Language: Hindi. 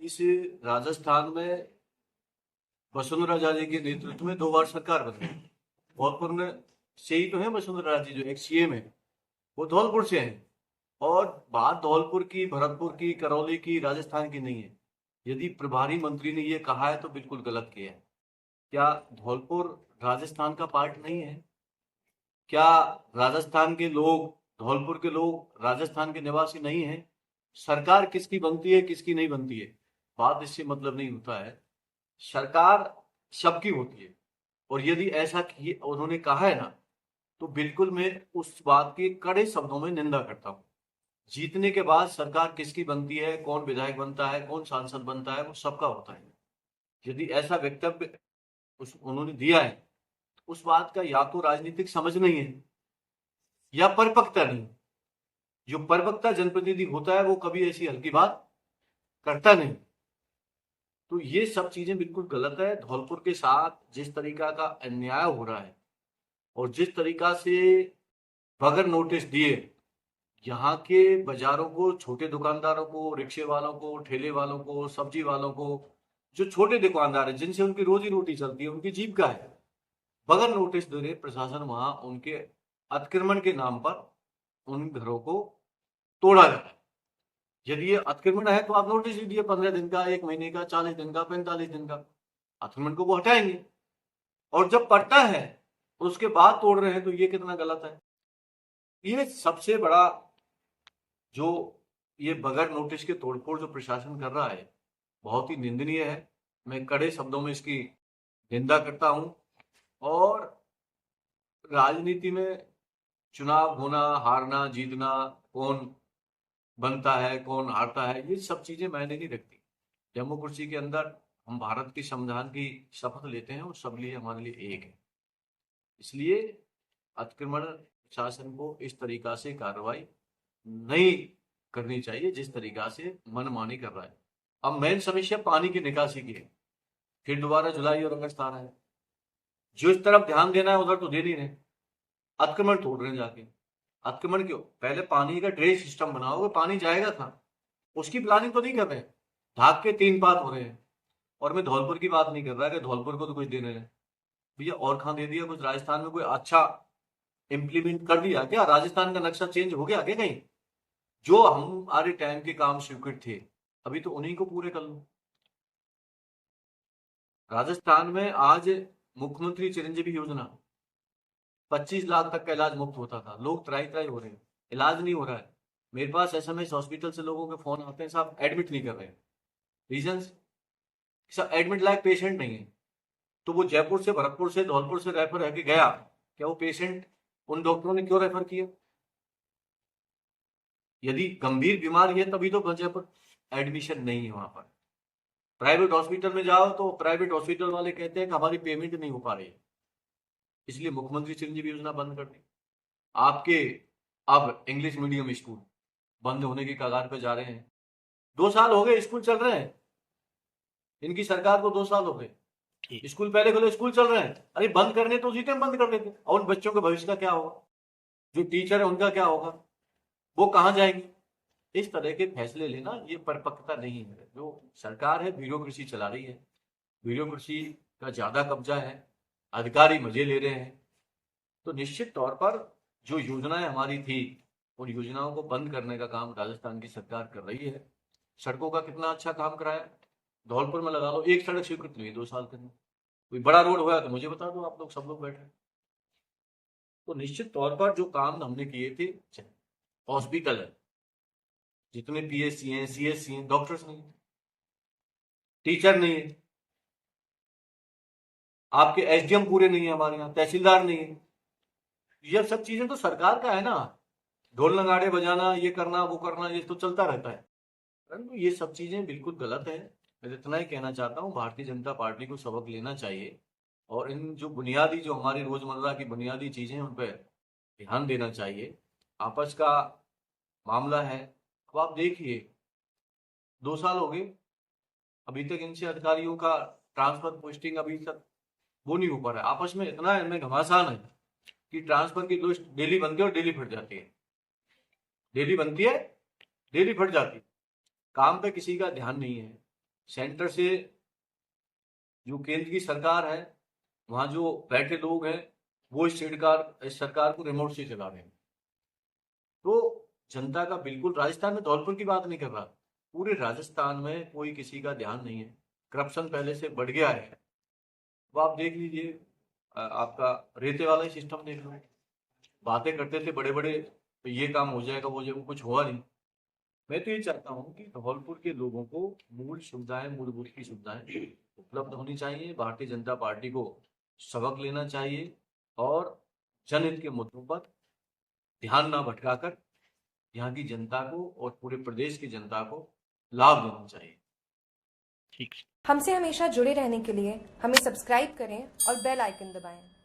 इस राजस्थान में वसुंधरा राजे के नेतृत्व में 2 बार सरकार बनी। धौलपुर में से ही तो है वसुंधरा राजे, जो एक सीएम है वो धौलपुर से है। और बात धौलपुर की, भरतपुर की, करौली की, राजस्थान की नहीं है। यदि प्रभारी मंत्री ने ये कहा है तो बिल्कुल गलत किया है। क्या धौलपुर राजस्थान का पार्ट नहीं है? क्या राजस्थान के लोग, धौलपुर के लोग राजस्थान के निवासी नहीं हैं? सरकार किसकी बनती है, किसकी नहीं बनती है, बात इससे मतलब नहीं होता है। सरकार सबकी होती है। और यदि ऐसा उन्होंने कहा है ना, तो बिल्कुल मैं उस बात की कड़े शब्दों में निंदा करता हूँ। जीतने के बाद सरकार किसकी बनती है, कौन विधायक बनता है, कौन सांसद बनता है, वो सबका होता है। यदि ऐसा वक्तव्य उन्होंने दिया है, उस बात का या तो राजनीतिक समझ नहीं है या परिपक्वता नहीं। जो परिपक्वता जनप्रतिनिधि होता है वो कभी ऐसी हल्की बात करता नहीं। तो ये सब चीजें बिल्कुल गलत है। धौलपुर के साथ जिस तरीका का अन्याय हो रहा है और जिस तरीका से बगैर नोटिस दिए यहाँ के बाजारों को, छोटे दुकानदारों को, रिक्शे वालों को, ठेले वालों को, सब्जी वालों को, जो छोटे दुकानदार हैं जिनसे उनकी रोजी रोटी चलती है, उनकी जीविका है, बगैर नोटिस दे रहे प्रशासन वहां उनके अतिक्रमण के नाम पर उन घरों को तोड़ा जा रहा है। यदि ये अतिक्रमण है तो आप नोटिस दीजिए, 15 दिन का, 1 महीने का, 40 दिन का, 45 दिन का। अतिक्रमण को वो हटाएंगे। और जब पड़ता है उसके बाद तोड़ रहे हैं, तो ये कितना गलत है। ये सबसे बड़ा जो ये बगैर नोटिस के तोड़फोड़ जो प्रशासन कर रहा है, बहुत ही निंदनीय है। मैं कड़े शब्दों में इसकी निंदा करता हूं। और राजनीति में चुनाव होना, हारना, जीतना, कौन बनता है, कौन हारता है, ये सब चीजें मायने नहीं रखती। डेमोक्रेसी के अंदर हम भारत के संविधान की शपथ लेते हैं और सब लिए हमारे लिए एक है। इसलिए अतिक्रमण शासन को इस तरीका से कार्रवाई नहीं करनी चाहिए जिस तरीका से मनमानी कर रहा है। अब मेन समस्या पानी की निकासी की है। फिर दोबारा जुलाई और अगस्त आ रहा है, जो इस तरफ ध्यान देना है उधर तो दे नहीं रहे, अतिक्रमण तोड़ रहे हैं जाके। अतिक्रमण क्यों? पहले पानी का ड्रेनेज सिस्टम बनाओगे, पानी जाएगा था, उसकी प्लानिंग तो नहीं कर रहे। ढाक के 3 बात हो रहे हैं। और मैं धौलपुर की बात नहीं कर रहा कि धौलपुर को तो कुछ देने रहे भैया, और कहाँ दे दिया कुछ? राजस्थान में कोई अच्छा इंप्लीमेंट कर दिया क्या? राजस्थान का नक्शा चेंज हो गया क्या कहीं? जो हमारे टाइम के काम स्वीकृत थे, अभी तो उन्हीं को पूरे कर लो। राजस्थान में आज मुख्यमंत्री चिरंजीवी योजना, 25 लाख तक का इलाज मुफ्त होता था। लोग त्राही त्राही हो रहे हैं, इलाज नहीं हो रहा है। मेरे पास एसएमएस हॉस्पिटल से लोगों के फोन आते हैं, साहब एडमिट नहीं कर रहे। रीजन, सब एडमिट लायक पेशेंट नहीं है। तो वो जयपुर से, भरतपुर से, धौलपुर से रेफर है कि गया, क्या वो पेशेंट उन डॉक्टरों ने क्यों रेफर किया? यदि गंभीर बीमारी है तभी तो जयपुर एडमिशन नहीं है वहां पर। प्राइवेट हॉस्पिटल में जाओ तो प्राइवेट हॉस्पिटल वाले कहते हैं कि हमारी पेमेंट नहीं हो पा रही है, इसलिए मुख्यमंत्री चिरंजीवी योजना बंद कर दी। आपके अब इंग्लिश मीडियम स्कूल बंद होने की कगार पे जा रहे हैं। 2 साल हो गए स्कूल चल रहे हैं, इनकी सरकार को 2 साल हो गए। स्कूल पहले खुले, स्कूल चल रहे हैं। अरे बंद करने तो उसी टाइम बंद कर देते। और उन बच्चों के भविष्य का क्या होगा? जो टीचर है उनका क्या होगा? वो कहाँ जाएंगे? इस तरह के फैसले लेना ये परिपक्वता नहीं है। जो सरकार है ब्यूरोक्रेसी चला रही है, ब्यूरोक्रेसी का ज्यादा कब्जा है, अधिकारी मजे ले रहे हैं। तो निश्चित तौर पर जो योजनाएं हमारी थी, उन योजनाओं को बंद करने का काम राजस्थान की सरकार कर रही है। सड़कों का कितना अच्छा काम कराया। धौलपुर में लगा लो, एक सड़क स्वीकृत नहीं 2 साल के अंदर। कोई बड़ा रोड हुआ तो मुझे बता दो, आप लोग सब लोग बैठे। तो निश्चित तौर पर जो काम हमने किए थे, हॉस्पिटल है, जितने पीएससी हैं, सीएससी हैं, डॉक्टर्स नहीं है, टीचर नहीं है, आपके एसडीएम पूरे नहीं है, हमारे यहाँ तहसीलदार नहीं है। ये सब चीजें तो सरकार का है ना। ढोल नगाड़े बजाना, ये करना, वो करना, ये तो चलता रहता है। परंतु ये सब चीजें बिल्कुल गलत है। मैं इतना ही कहना चाहता हूँ, भारतीय जनता पार्टी को सबक लेना चाहिए और इन जो बुनियादी, जो हमारी रोजमर्रा की बुनियादी चीजें हैं उन पर ध्यान देना चाहिए। आपस का मामला है। अब आप देखिए, 2 साल हो गए, अभी तक इनसे अधिकारियों का ट्रांसफर पोस्टिंग अभी तक वो नहीं हो पा रहा है। आपस में इतना इनमें घमासान है कि ट्रांसफर की लिस्ट डेली बनती है और डेली फट जाती है, डेली बनती है, डेली फट जाती है। काम पे किसी का ध्यान नहीं है। सेंटर से जो केंद्र की सरकार है, वहां जो बैठे लोग हैं, वो इस सरकार को रिमोट से चला रहे हैं। तो जनता का बिल्कुल, राजस्थान में धौलपुर की बात नहीं कर रहा, पूरे राजस्थान में कोई किसी का ध्यान नहीं है। करप्शन पहले से बढ़ गया है। तो आप देख लीजिए, आपका रेते वाला ही सिस्टम देख लो। बातें करते थे बड़े बड़े, ये काम हो जाएगा वो जाएगा, कुछ हुआ नहीं। मैं तो ये चाहता हूँ कि धौलपुर के लोगों को मूलभूत की सुविधाएं उपलब्ध होनी चाहिए। भारतीय जनता पार्टी को सबक लेना चाहिए और जनहित के मुद्दों पर ध्यान ना भटकाकर यहाँ की जनता को और पूरे प्रदेश की जनता को लाभ देना चाहिए। हमसे हमेशा जुड़े रहने के लिए हमें सब्सक्राइब करें और बेल आइकन दबाएं।